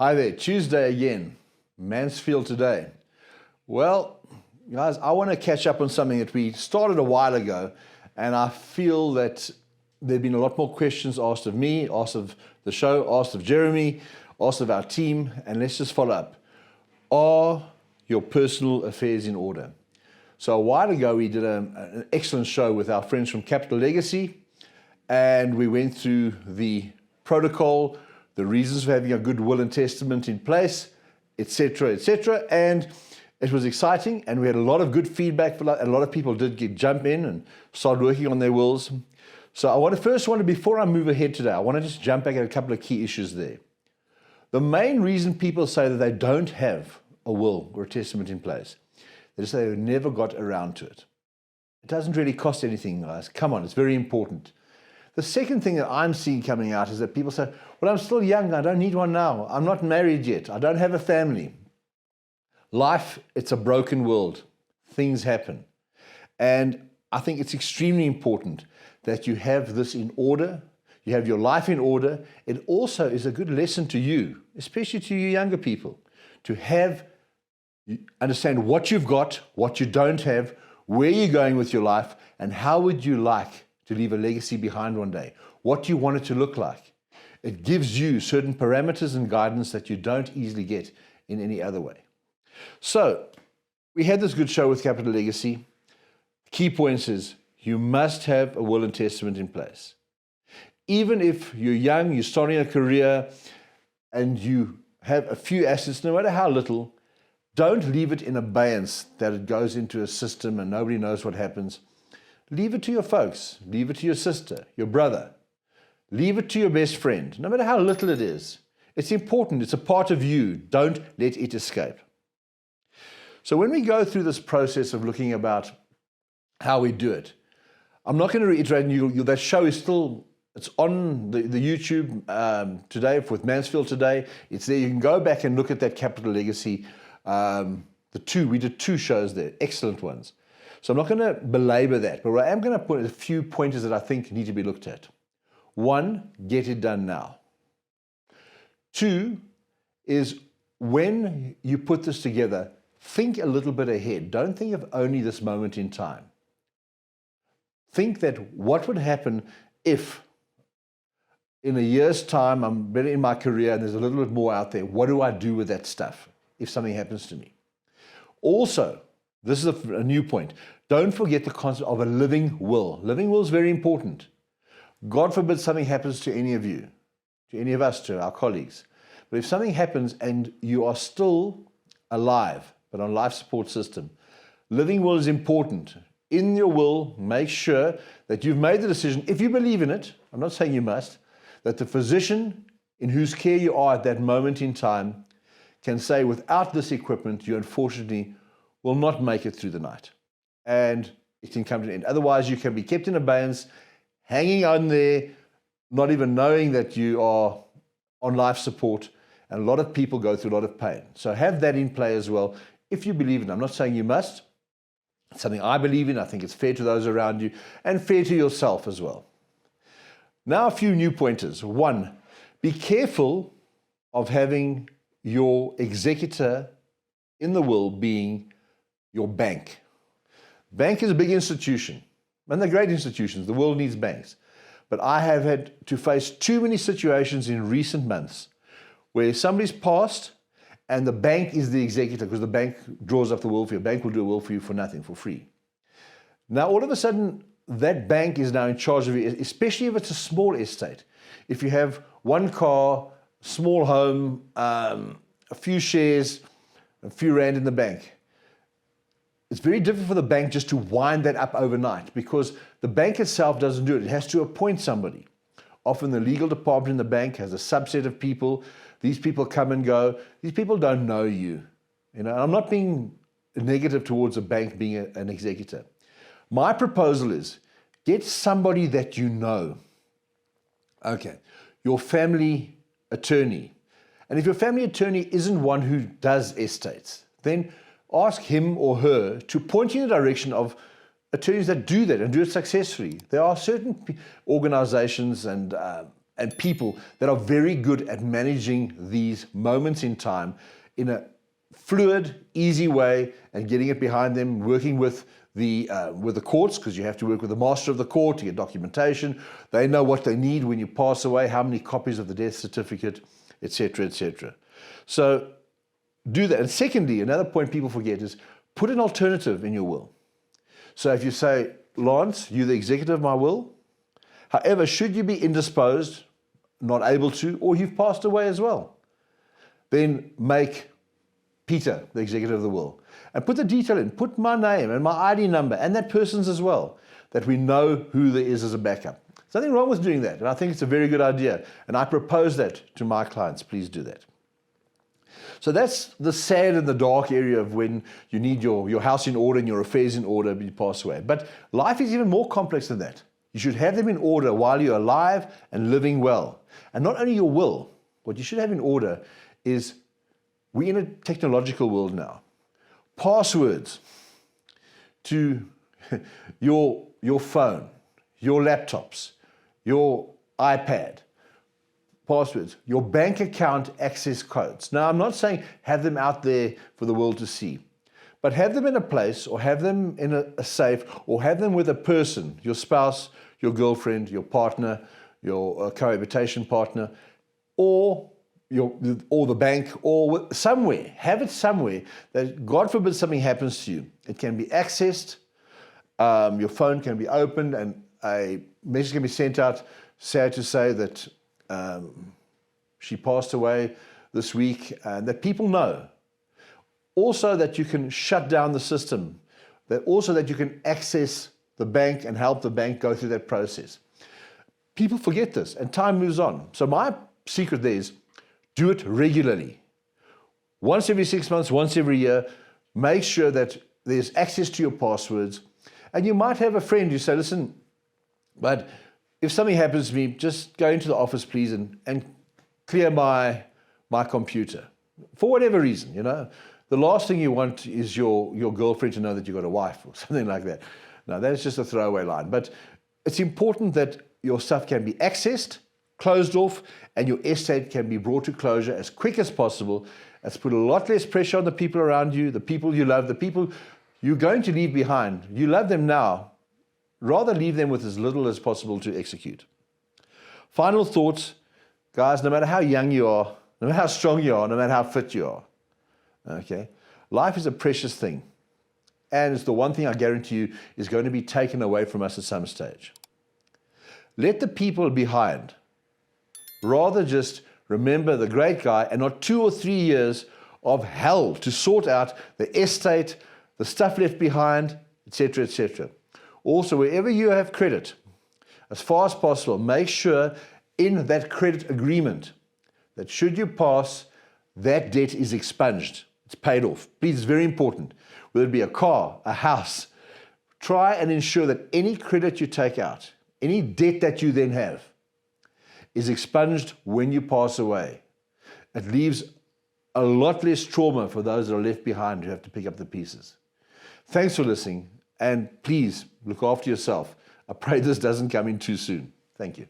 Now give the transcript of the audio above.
Hi there, Tuesday again, Mansfield Today. Well, guys, I want to catch up on something that we started a while ago, and I feel that there have been a lot more questions asked of me, asked of the show, asked of Jeremy, asked of our team, and let's just follow up. Are your personal affairs in order? So a while ago, we did an excellent show with our friends from Capital Legacy, and we went through the protocol, the reasons for having a good will and testament in place, etc., etc. And it was exciting, and we had a lot of good feedback. A lot of people did jump in and start working on their wills. So before I move ahead today, I want to just jump back at a couple of key issues there. The main reason people say that they don't have a will or a testament in place, they just say they never got around to it. It doesn't really cost anything, guys. Come on, it's very important. The second thing that I'm seeing coming out is that people say, well, I'm still young, I don't need one now. I'm not married yet, I don't have a family. Life, it's a broken world. Things happen. And I think it's extremely important that you have this in order, you have your life in order. It also is a good lesson to you, especially to you younger people, to understand what you've got, what you don't have, where you're going with your life, and how would you like to leave a legacy behind one day, what you want it to look like. It gives you certain parameters and guidance that you don't easily get in any other way. So we had this good show with Capital Legacy. Key points is you must have a will and testament in place. Even if you're young, you're starting a career, and you have a few assets, no matter how little, don't leave it in abeyance that it goes into a system and nobody knows what happens. Leave it to your folks, leave it to your sister, your brother, leave it to your best friend, no matter how little it is. It's important, it's a part of you, don't let it escape. So when we go through this process of looking about how we do it, I'm not going to reiterate, that show is still, it's on the YouTube today with Mansfield Today. It's there, you can go back and look at that Capital Legacy. We did two shows there, excellent ones. So I'm not going to belabor that, but I am going to put a few pointers that I think need to be looked at. One, get it done now. Two is when you put this together, think a little bit ahead. Don't think of only this moment in time. Think that what would happen if in a year's time I'm better in my career and there's a little bit more out there. What do I do with that stuff if something happens to me? Also, this is a new point. Don't forget the concept of a living will. Living will is very important. God forbid something happens to any of you, to any of us, to our colleagues. But if something happens and you are still alive, but on life support system, living will is important. In your will, make sure that you've made the decision, if you believe in it, I'm not saying you must, that the physician in whose care you are at that moment in time can say, without this equipment, you unfortunately will not make it through the night. And it can come to an end. Otherwise, you can be kept in abeyance, hanging on there, not even knowing that you are on life support. And a lot of people go through a lot of pain. So have that in play as well, if you believe in it. I'm not saying you must. It's something I believe in. I think it's fair to those around you and fair to yourself as well. Now, a few new pointers. One, be careful of having your executor in the will being your bank. Bank is a big institution, and they're great institutions. The world needs banks. But I have had to face too many situations in recent months where somebody's passed and the bank is the executor because the bank draws up the will for you. The bank will do a will for you for nothing, for free. Now, all of a sudden, that bank is now in charge of you, especially if it's a small estate. If you have one car, small home, a few shares, a few rand in the bank, it's very difficult for the bank just to wind that up overnight because the bank itself doesn't do it. It has to appoint somebody. Often the legal department in the bank has a subset of people. These people come and go. These people don't know you. I'm not being negative towards a bank being an executor. My proposal is get somebody that you know. Okay, your family attorney. And if your family attorney isn't one who does estates, then ask him or her to point you in the direction of attorneys that do that and do it successfully. There are certain organizations and and people that are very good at managing these moments in time in a fluid, easy way and getting it behind them, working with the courts, because you have to work with the master of the court to get documentation. They know what they need when you pass away, how many copies of the death certificate, etc., etc. So do that. And secondly, another point people forget is put an alternative in your will. So if you say, Lance, you're the executor of my will. However, should you be indisposed, not able to, or you've passed away as well, then make Peter the executor of the will. And put the detail in. Put my name and my ID number and that person's as well, that we know who there is as a backup. There's nothing wrong with doing that. And I think it's a very good idea. And I propose that to my clients. Please do that. So that's the sad and the dark area of when you need your house in order and your affairs in order when you pass away. But life is even more complex than that. You should have them in order while you're alive and living well. And not only your will, what you should have in order is, we're in a technological world now. Passwords to your phone, your laptops, your iPad, passwords, your bank account access codes. Now, I'm not saying have them out there for the world to see, but have them in a place, or have them in a safe, or have them with a person, your spouse, your girlfriend, your partner, your cohabitation partner, or the bank, or somewhere. Have it somewhere that, God forbid, something happens to you. It can be accessed, your phone can be opened, and a message can be sent out, sad to say, that she passed away this week, and that people know. Also that you can shut down the system, that you can access the bank and help the bank go through that process. People forget this, and time moves on. So my secret there is, do it regularly. Once every 6 months, once every year. Make sure that there's access to your passwords. And you might have a friend who say, listen, but if something happens to me, just go into the office, please, and clear my computer. For whatever reason, you know. The last thing you want is your girlfriend to know that you've got a wife or something like that. No, that's just a throwaway line. But it's important that your stuff can be accessed, closed off, and your estate can be brought to closure as quick as possible. It's put a lot less pressure on the people around you, the people you love, the people you're going to leave behind. You love them now. Rather leave them with as little as possible to execute. Final thoughts, guys, no matter how young you are, no matter how strong you are, no matter how fit you are, okay, life is a precious thing. And it's the one thing I guarantee you is going to be taken away from us at some stage. Let the people behind rather just remember the great guy, and not 2 or 3 years of hell to sort out the estate, the stuff left behind, etc., etc. Also, wherever you have credit, as far as possible, make sure in that credit agreement that should you pass, that debt is expunged. It's paid off. Please, it's very important. Whether it be a car, a house, try and ensure that any credit you take out, any debt that you then have, is expunged when you pass away. It leaves a lot less trauma for those that are left behind who have to pick up the pieces. Thanks for listening, and please look after yourself. I pray this doesn't come in too soon. Thank you.